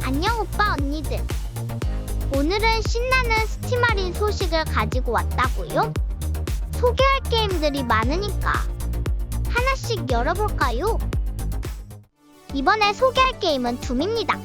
안녕 오빠 언니들. 오늘은 신나는 스티마린 소식을 가지고 왔다고요? 소개할 게임들이 많으니까 하나씩 열어볼까요? 이번에 소개할 게임은 둠입니다.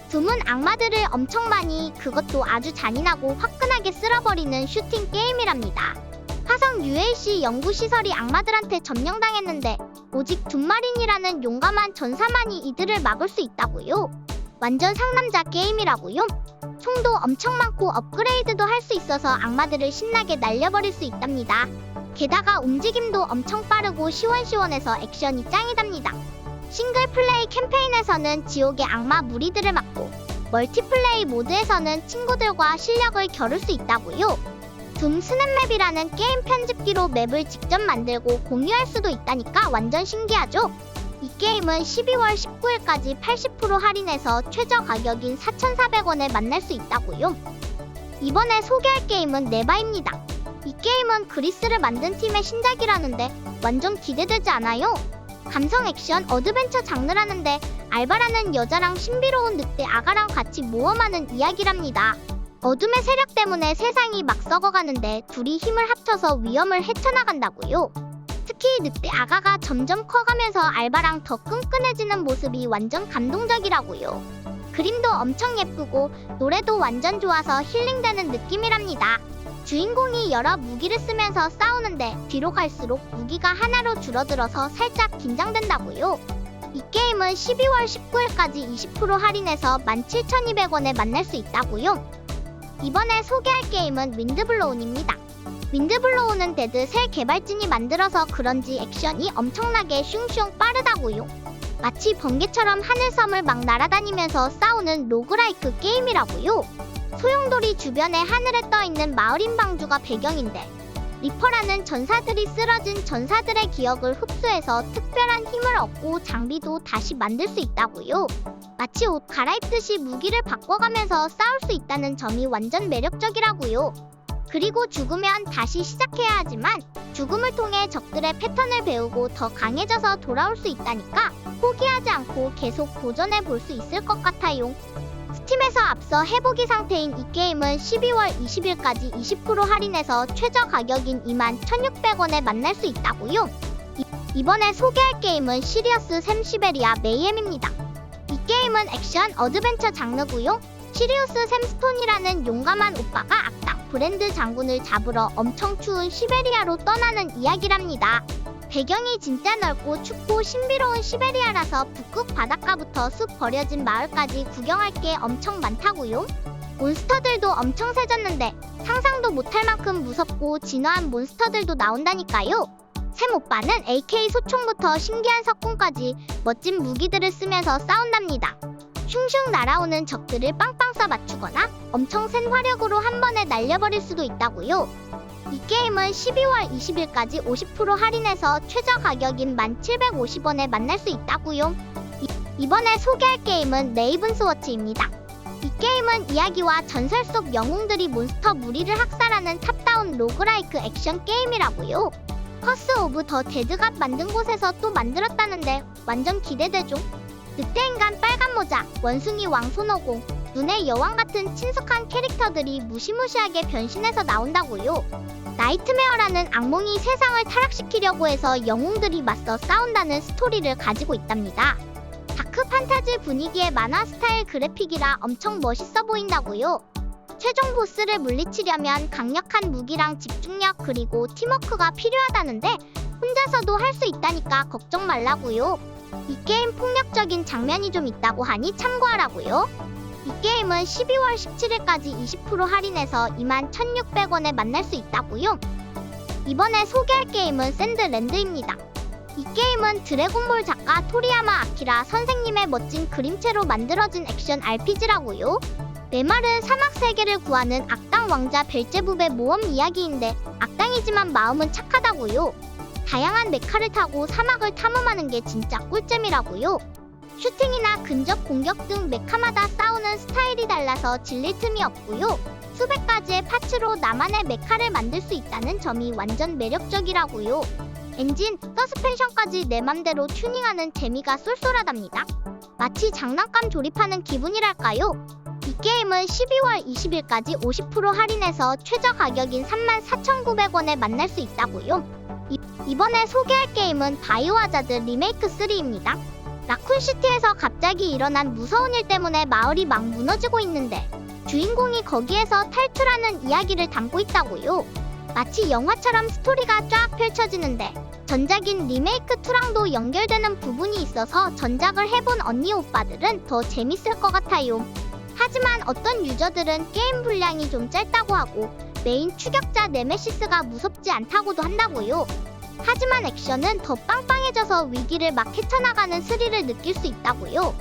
둠은 악마들을 엄청 많이, 그것도 아주 잔인하고 화끈하게 쓸어버리는 슈팅 게임이랍니다. 화성 UAC 연구시설이 악마들한테 점령당했는데 오직 둠마린이라는 용감한 전사만이 이들을 막을 수 있다고요. 완전 상남자 게임이라고요. 총도 엄청 많고 업그레이드도 할 수 있어서 악마들을 신나게 날려버릴 수 있답니다. 게다가 움직임도 엄청 빠르고 시원시원해서 액션이 짱이답니다. 싱글플레이 캠페인에서는 지옥의 악마 무리들을 막고, 멀티플레이 모드에서는 친구들과 실력을 겨룰 수 있다고요. 둠 스냅맵이라는 게임 편집기로 맵을 직접 만들고 공유할 수도 있다니까 완전 신기하죠? 이 게임은 12월 19일까지 80% 할인해서 최저 가격인 4,400원에 만날 수 있다고요. 이번에 소개할 게임은 네바입니다. 이 게임은 그리스를 만든 팀의 신작이라는데 완전 기대되지 않아요? 감성 액션 어드벤처 장르라는데 알바라는 여자랑 신비로운 늑대 아가랑 같이 모험하는 이야기랍니다. 어둠의 세력 때문에 세상이 막 썩어가는데 둘이 힘을 합쳐서 위험을 헤쳐나간다고요. 특히 늑대 아가가 점점 커가면서 알바랑 더 끈끈해지는 모습이 완전 감동적이라고요. 그림도 엄청 예쁘고 노래도 완전 좋아서 힐링되는 느낌이랍니다. 주인공이 여러 무기를 쓰면서 싸우는데 뒤로 갈수록 무기가 하나로 줄어들어서 살짝 긴장된다고요. 이 게임은 12월 19일까지 20% 할인해서 17,200원에 만날 수 있다고요. 이번에 소개할 게임은 윈드블로운입니다. 윈드블로운은 데드3 개발진이 만들어서 그런지 액션이 엄청나게 슝슝 빠르다고요. 마치 번개처럼 하늘섬을 막 날아다니면서 싸우는 로그라이크 게임이라고요. 소용돌이 주변에 하늘에 떠있는 마을인 방주가 배경인데 리퍼라는 전사들이 쓰러진 전사들의 기억을 흡수해서 특별한 힘을 얻고 장비도 다시 만들 수 있다고요. 마치 옷 갈아입듯이 무기를 바꿔가면서 싸울 수 있다는 점이 완전 매력적이라고요. 그리고 죽으면 다시 시작해야 하지만 죽음을 통해 적들의 패턴을 배우고 더 강해져서 돌아올 수 있다니까 포기하지 않고 계속 도전해 볼 수 있을 것 같아요. 스팀에서 앞서 해보기 상태인 이 게임은 12월 20일까지 20% 할인해서 최저 가격인 21,600원에 만날 수 있다고요. 이번에 소개할 게임은 시리어스 샘 시베리아 메이엠입니다. 이 게임은 액션 어드벤처 장르고요. 시리우스 샘 스톤이라는 용감한 오빠가 악당 브랜드 장군을 잡으러 엄청 추운 시베리아로 떠나는 이야기랍니다. 배경이 진짜 넓고 춥고 신비로운 시베리아라서 북극 바닷가부터 숲 버려진 마을까지 구경할 게 엄청 많다고요. 몬스터들도 엄청 세졌는데 상상도 못할 만큼 무섭고 진화한 몬스터들도 나온다니까요. 샘 오빠는 AK 소총부터 신기한 석궁까지 멋진 무기들을 쓰면서 싸운답니다. 슝슝 날아오는 적들을 빵빵 쏴 맞추거나 엄청 센 화력으로 한 번에 날려버릴 수도 있다고요. 이 게임은 12월 20일까지 50% 할인해서 최저 가격인 1,750원에 만날 수 있다고요. 이번에 소개할 게임은 레이븐스워치입니다. 이 게임은 이야기와 전설 속 영웅들이 몬스터 무리를 학살하는 탑다운 로그라이크 액션 게임이라고요. 커스 오브 더 데드갓 만든 곳에서 또 만들었다는데 완전 기대되죠? 늑대인간 빨간모자, 원숭이 왕 손오공, 눈의 여왕 같은 친숙한 캐릭터들이 무시무시하게 변신해서 나온다고요. 나이트메어라는 악몽이 세상을 타락시키려고 해서 영웅들이 맞서 싸운다는 스토리를 가지고 있답니다. 다크 판타지 분위기의 만화 스타일 그래픽이라 엄청 멋있어 보인다고요. 최종 보스를 물리치려면 강력한 무기랑 집중력 그리고 팀워크가 필요하다는데 혼자서도 할 수 있다니까 걱정 말라고요. 이 게임 폭력적인 장면이 좀 있다고 하니 참고하라고요. 이 게임은 12월 17일까지 20% 할인해서 21,600원에 만날 수 있다고요. 이번에 소개할 게임은 샌드랜드입니다. 이 게임은 드래곤볼 작가 토리야마 아키라 선생님의 멋진 그림체로 만들어진 액션 RPG라고요. 메마른 사막 세계를 구하는 악당 왕자 벨제붑의 모험 이야기인데 악당이지만 마음은 착하다고요. 다양한 메카를 타고 사막을 탐험하는 게 진짜 꿀잼이라고요. 슈팅이나 근접 공격 등 메카마다 싸우는 스타일이 달라서 질릴 틈이 없고요. 수백 가지의 파츠로 나만의 메카를 만들 수 있다는 점이 완전 매력적이라고요. 엔진, 서스펜션까지 내 맘대로 튜닝하는 재미가 쏠쏠하답니다. 마치 장난감 조립하는 기분이랄까요? 이 게임은 12월 20일까지 50% 할인해서 최저 가격인 34,900원에 만날 수 있다고요. 이번에 소개할 게임은 바이오하자드 리메이크 3입니다. 라쿤시티에서 갑자기 일어난 무서운 일 때문에 마을이 막 무너지고 있는데 주인공이 거기에서 탈출하는 이야기를 담고 있다고요. 마치 영화처럼 스토리가 쫙 펼쳐지는데 전작인 리메이크 2랑도 연결되는 부분이 있어서 전작을 해본 언니 오빠들은 더 재밌을 것 같아요. 하지만 어떤 유저들은 게임 분량이 좀 짧다고 하고 메인 추격자 네메시스가 무섭지 않다고도 한다고요. 하지만 액션은 더 빵빵해져서 위기를 막 헤쳐나가는 스릴을 느낄 수 있다고요.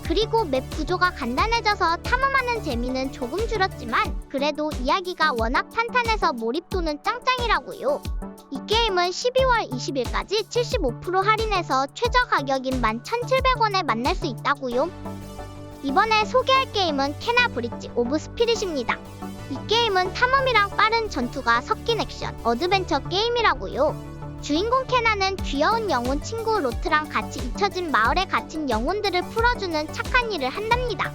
그리고 맵 구조가 간단해져서 탐험하는 재미는 조금 줄었지만 그래도 이야기가 워낙 탄탄해서 몰입도는 짱짱이라고요. 이 게임은 12월 20일까지 75% 할인해서 최저 가격인 11,700원에 만날 수 있다고요. 이번에 소개할 게임은 케나 브릿지 오브 스피릿입니다. 이 게임은 탐험이랑 빠른 전투가 섞인 액션 어드벤처 게임이라고요. 주인공 케나는 귀여운 영혼 친구 로트랑 같이 잊혀진 마을에 갇힌 영혼들을 풀어주는 착한 일을 한답니다.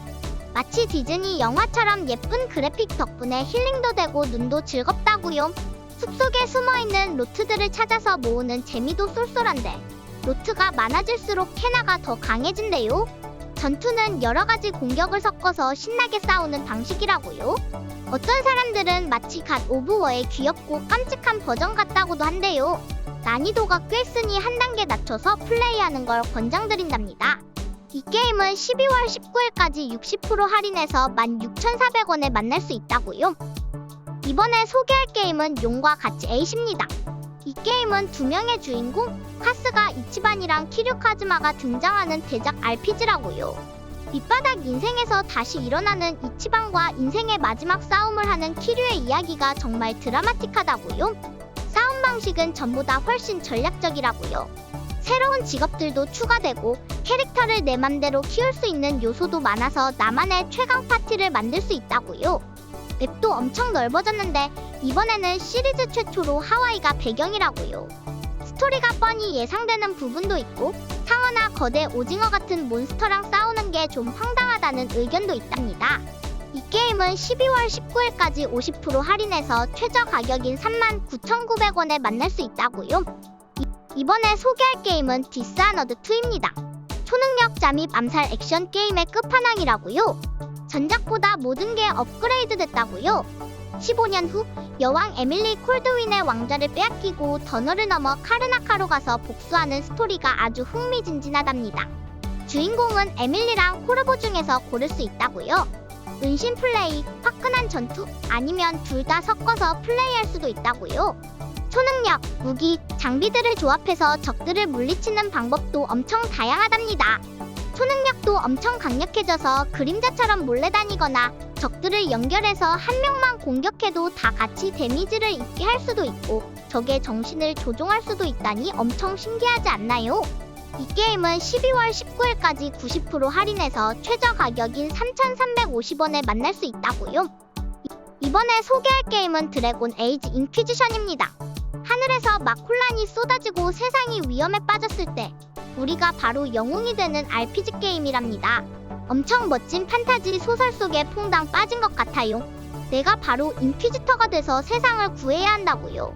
마치 디즈니 영화처럼 예쁜 그래픽 덕분에 힐링도 되고 눈도 즐겁다고요. 숲속에 숨어있는 로트들을 찾아서 모으는 재미도 쏠쏠한데 로트가 많아질수록 케나가 더 강해진대요. 전투는 여러가지 공격을 섞어서 신나게 싸우는 방식이라고요. 어떤 사람들은 마치 갓 오브 워의 귀엽고 깜찍한 버전 같다고도 한대요. 난이도가 꽤 쓰니 한 단계 낮춰서 플레이하는 걸 권장드린답니다. 이 게임은 12월 19일까지 60% 할인해서 16,400원에 만날 수 있다고요. 이번에 소개할 게임은 용과 같이 에잇입니다. 이 게임은 두 명의 주인공 카스가 이치반이랑 키류 카즈마가 등장하는 대작 RPG라고요. 밑바닥 인생에서 다시 일어나는 이치반과 인생의 마지막 싸움을 하는 키류의 이야기가 정말 드라마틱하다고요. 싸움 방식은 전보다 훨씬 전략적이라고요. 새로운 직업들도 추가되고 캐릭터를 내 맘대로 키울 수 있는 요소도 많아서 나만의 최강 파티를 만들 수 있다고요. 맵도 엄청 넓어졌는데 이번에는 시리즈 최초로 하와이가 배경이라고요. 스토리가 뻔히 예상되는 부분도 있고 상어나 거대 오징어 같은 몬스터랑 싸우는 게 좀 황당하다는 의견도 있답니다. 이 게임은 12월 19일까지 50% 할인해서 최저 가격인 39,900원에 만날 수 있다고요. 이번에 소개할 게임은 디스아너드2입니다. 초능력 잠입 암살 액션 게임의 끝판왕이라고요. 전작보다 모든 게 업그레이드 됐다고요. 15년 후 여왕 에밀리 콜드윈의 왕좌를 빼앗기고 더너를 넘어 카르나카로 가서 복수하는 스토리가 아주 흥미진진하답니다. 주인공은 에밀리랑 코르보 중에서 고를 수 있다고요. 은신 플레이, 화끈한 전투, 아니면 둘 다 섞어서 플레이할 수도 있다고요. 초능력, 무기, 장비들을 조합해서 적들을 물리치는 방법도 엄청 다양하답니다. 초능력도 엄청 강력해져서 그림자처럼 몰래 다니거나 적들을 연결해서 한 명만 공격해도 다 같이 데미지를 입게 할 수도 있고 적의 정신을 조종할 수도 있다니 엄청 신기하지 않나요? 이 게임은 12월 19일까지 90% 할인해서 최저 가격인 3,350원에 만날 수 있다고요. 이번에 소개할 게임은 드래곤 에이지 인퀴지션입니다. 하늘에서 막 혼란이 쏟아지고 세상이 위험에 빠졌을 때 우리가 바로 영웅이 되는 RPG 게임이랍니다. 엄청 멋진 판타지 소설 속에 퐁당 빠진 것 같아요. 내가 바로 인퀴지터가 돼서 세상을 구해야 한다고요.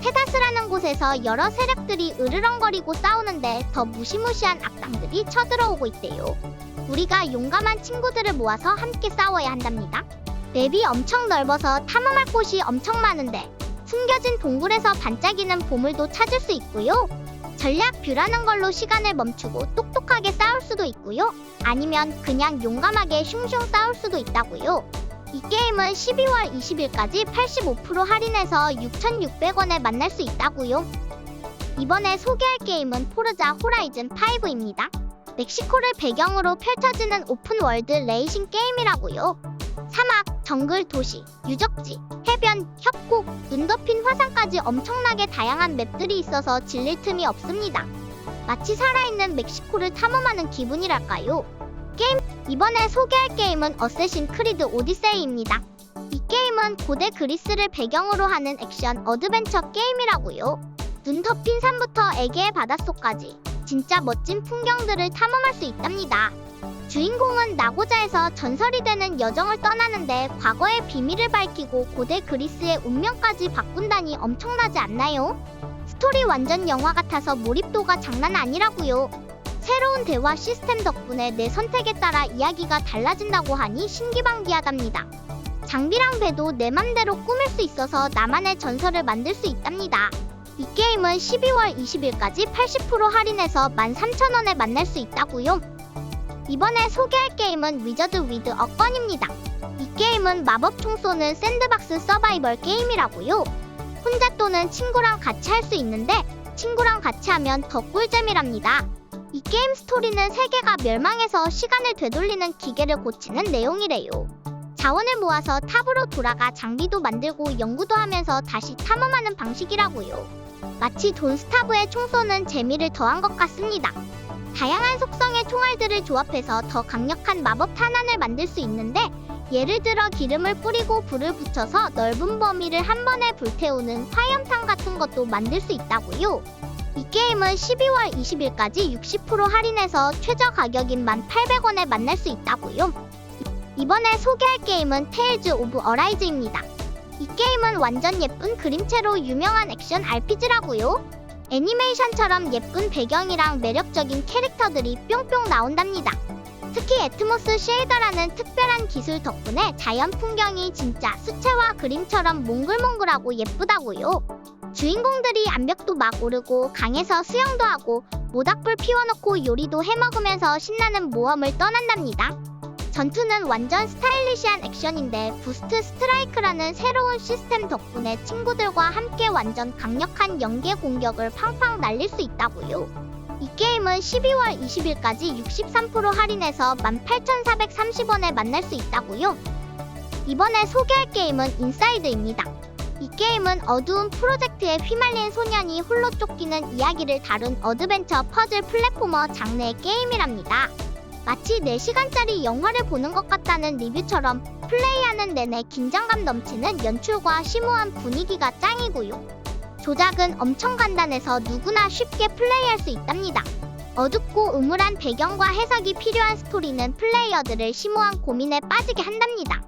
테다스라는 곳에서 여러 세력들이 으르렁거리고 싸우는데 더 무시무시한 악당들이 쳐들어오고 있대요. 우리가 용감한 친구들을 모아서 함께 싸워야 한답니다. 맵이 엄청 넓어서 탐험할 곳이 엄청 많은데 숨겨진 동굴에서 반짝이는 보물도 찾을 수 있고요. 전략 뷰라는 걸로 시간을 멈추고 똑똑하게 싸울 수도 있고요. 아니면 그냥 용감하게 슝슝 싸울 수도 있다고요. 이 게임은 12월 20일까지 85% 할인해서 6,600원에 만날 수 있다고요. 이번에 소개할 게임은 포르자 호라이즌 5입니다. 멕시코를 배경으로 펼쳐지는 오픈월드 레이싱 게임이라고요. 사막, 정글, 도시, 유적지, 해변, 협곡, 눈 덮인 화산까지 엄청나게 다양한 맵들이 있어서 질릴 틈이 없습니다. 마치 살아있는 멕시코를 탐험하는 기분이랄까요. 이번에 소개할 게임은 어쌔신 크리드 오디세이입니다. 이 게임은 고대 그리스를 배경으로 하는 액션 어드벤처 게임이라고요. 눈 덮인 산부터 애기의 바닷속까지 진짜 멋진 풍경들을 탐험할 수 있답니다. 주인공은 나고자에서 전설이 되는 여정을 떠나는데 과거의 비밀을 밝히고 고대 그리스의 운명까지 바꾼다니 엄청나지 않나요? 스토리 완전 영화 같아서 몰입도가 장난 아니라고요. 새로운 대화 시스템 덕분에 내 선택에 따라 이야기가 달라진다고 하니 신기방기하답니다. 장비랑 배도 내 맘대로 꾸밀 수 있어서 나만의 전설을 만들 수 있답니다. 이 게임은 12월 20일까지 80% 할인해서 13,000원에 만날 수 있다고요. 이번에 소개할 게임은 위저드 위드 어건입니다. 이 게임은 마법 총 쏘는 샌드박스 서바이벌 게임이라고요. 혼자 또는 친구랑 같이 할 수 있는데 친구랑 같이 하면 더 꿀잼이랍니다. 이 게임 스토리는 세계가 멸망해서 시간을 되돌리는 기계를 고치는 내용이래요. 자원을 모아서 탑으로 돌아가 장비도 만들고 연구도 하면서 다시 탐험하는 방식이라고요. 마치 돈스타브에 총 쏘는 재미를 더한 것 같습니다. 다양한 속성의 총알들을 조합해서 더 강력한 마법 탄환을 만들 수 있는데 예를 들어 기름을 뿌리고 불을 붙여서 넓은 범위를 한 번에 불태우는 화염탄 같은 것도 만들 수 있다고요. 이 게임은 12월 20일까지 60% 할인해서 최저 가격인 1,800원에 만날 수 있다고요. 이번에 소개할 게임은 테일즈 오브 어라이즈입니다. 이 게임은 완전 예쁜 그림체로 유명한 액션 RPG라고요. 애니메이션처럼 예쁜 배경이랑 매력적인 캐릭터들이 뿅뿅 나온답니다. 특히 애트모스 쉐이더라는 특별한 기술 덕분에 자연 풍경이 진짜 수채화 그림처럼 몽글몽글하고 예쁘다고요. 주인공들이 암벽도 막 오르고 강에서 수영도 하고 모닥불 피워놓고 요리도 해먹으면서 신나는 모험을 떠난답니다. 전투는 완전 스타일리시한 액션인데 부스트 스트라이크라는 새로운 시스템 덕분에 친구들과 함께 완전 강력한 연계 공격을 팡팡 날릴 수 있다고요. 이 게임은 12월 20일까지 63% 할인해서 18,430원에 만날 수 있다고요. 이번에 소개할 게임은 인사이드입니다. 이 게임은 어두운 프로젝트에 휘말린 소년이 홀로 쫓기는 이야기를 다룬 어드벤처 퍼즐 플랫포머 장르의 게임이랍니다. 마치 4시간짜리 영화를 보는 것 같다는 리뷰처럼 플레이하는 내내 긴장감 넘치는 연출과 심오한 분위기가 짱이고요. 조작은 엄청 간단해서 누구나 쉽게 플레이할 수 있답니다. 어둡고 음울한 배경과 해석이 필요한 스토리는 플레이어들을 심오한 고민에 빠지게 한답니다.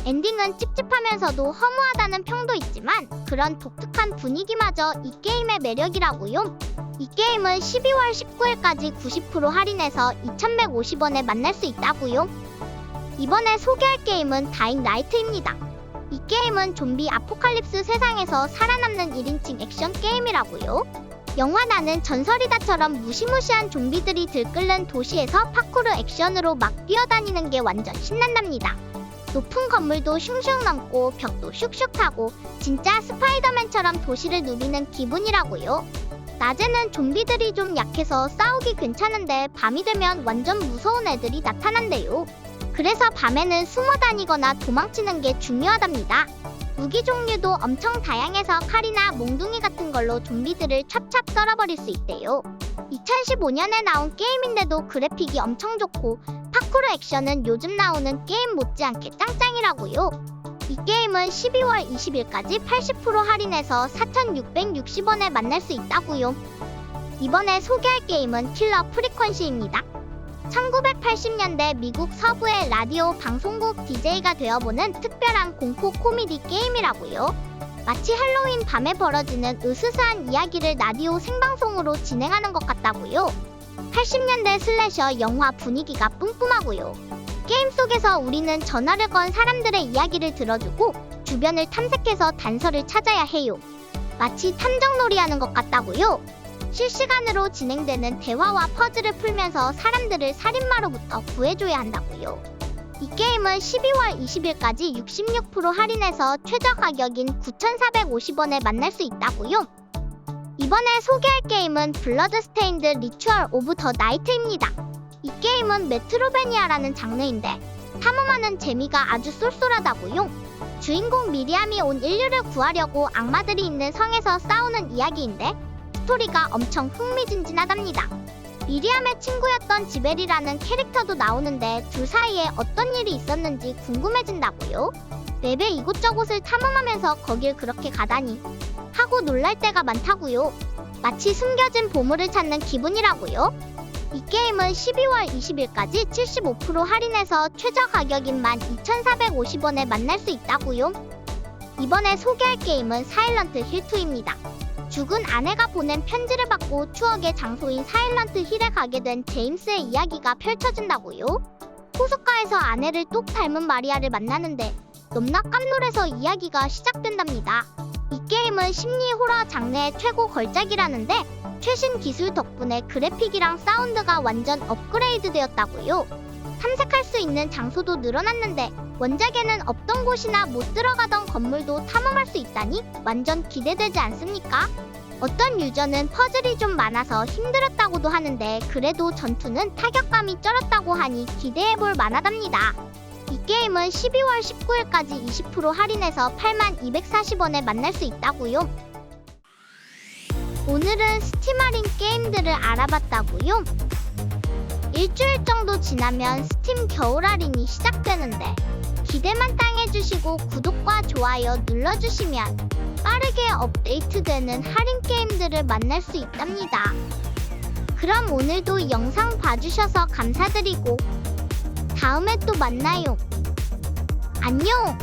엔딩은 찝찝하면서도 허무하다는 평도 있지만 그런 독특한 분위기마저 이 게임의 매력이라고요. 이 게임은 12월 19일까지 90% 할인해서 2,150원에 만날 수 있다고요. 이번에 소개할 게임은 다잉 라이트입니다. 이 게임은 좀비 아포칼립스 세상에서 살아남는 1인칭 액션 게임이라고요. 영화 나는 전설이다처럼 무시무시한 좀비들이 들끓는 도시에서 파쿠르 액션으로 막 뛰어다니는 게 완전 신난답니다. 높은 건물도 슝슝 넘고 벽도 슉슉 타고 진짜 스파이더맨처럼 도시를 누비는 기분이라고요. 낮에는 좀비들이 좀 약해서 싸우기 괜찮은데 밤이 되면 완전 무서운 애들이 나타난대요. 그래서 밤에는 숨어 다니거나 도망치는 게 중요하답니다. 무기 종류도 엄청 다양해서 칼이나 몽둥이 같은 걸로 좀비들을 찹찹 썰어버릴 수 있대요. 2015년에 나온 게임인데도 그래픽이 엄청 좋고 파쿠르 액션은 요즘 나오는 게임 못지않게 짱짱이라고요. 이 게임은 12월 20일까지 80% 할인해서 4,660원에 만날 수 있다고요. 이번에 소개할 게임은 킬러 프리퀀시입니다. 1980년대 미국 서부의 라디오 방송국 DJ가 되어보는 특별한 공포 코미디 게임이라고요. 마치 할로윈 밤에 벌어지는 으스스한 이야기를 라디오 생방송으로 진행하는 것 같다고요. 80년대 슬래셔 영화 분위기가 뿜뿜하고요. 게임 속에서 우리는 전화를 건 사람들의 이야기를 들어주고 주변을 탐색해서 단서를 찾아야 해요. 마치 탐정놀이 하는 것 같다고요. 실시간으로 진행되는 대화와 퍼즐을 풀면서 사람들을 살인마로부터 구해줘야 한다고요. 이 게임은 12월 20일까지 66% 할인해서 최저 가격인 9,450원에 만날 수 있다고요. 이번에 소개할 게임은 블러드스테인드 리추얼 오브 더 나이트입니다. 이 게임은 메트로베니아라는 장르인데 탐험하는 재미가 아주 쏠쏠하다고요. 주인공 미리암이 온 인류를 구하려고 악마들이 있는 성에서 싸우는 이야기인데 스토리가 엄청 흥미진진하답니다. 미리암의 친구였던 지벨이라는 캐릭터도 나오는데 둘 사이에 어떤 일이 있었는지 궁금해진다고요. 맵에 이곳저곳을 탐험하면서 거길 그렇게 가다니 하고 놀랄 때가 많다고요. 마치 숨겨진 보물을 찾는 기분이라고요. 이 게임은 12월 20일까지 75% 할인해서 최저 가격인 12,450원에 만날 수 있다고요. 이번에 소개할 게임은 사일런트 힐2입니다. 죽은 아내가 보낸 편지를 받고 추억의 장소인 사일런트 힐에 가게 된 제임스의 이야기가 펼쳐진다고요. 호숫가에서 아내를 똑 닮은 마리아를 만나는데 넘나 깜놀해서 이야기가 시작된답니다. 이 게임은 심리 호러 장르의 최고 걸작이라는데 최신 기술 덕분에 그래픽이랑 사운드가 완전 업그레이드 되었다고요. 탐색할 수 있는 장소도 늘어났는데 원작에는 없던 곳이나 못 들어가던 건물도 탐험할 수 있다니 완전 기대되지 않습니까? 어떤 유저는 퍼즐이 좀 많아서 힘들었다고도 하는데 그래도 전투는 타격감이 쩔었다고 하니 기대해볼 만하답니다. 이 게임은 12월 19일까지 20% 할인해서 8240원에 만날 수 있다고요. 오늘은 스팀 할인 게임들을 알아봤다고요. 일주일 정도 지나면 스팀 겨울 할인이 시작되는데 기대만 땅해주시고 구독과 좋아요 눌러주시면 빠르게 업데이트되는 할인 게임들을 만날 수 있답니다. 그럼 오늘도 영상 봐주셔서 감사드리고 다음에 또 만나요. 안녕!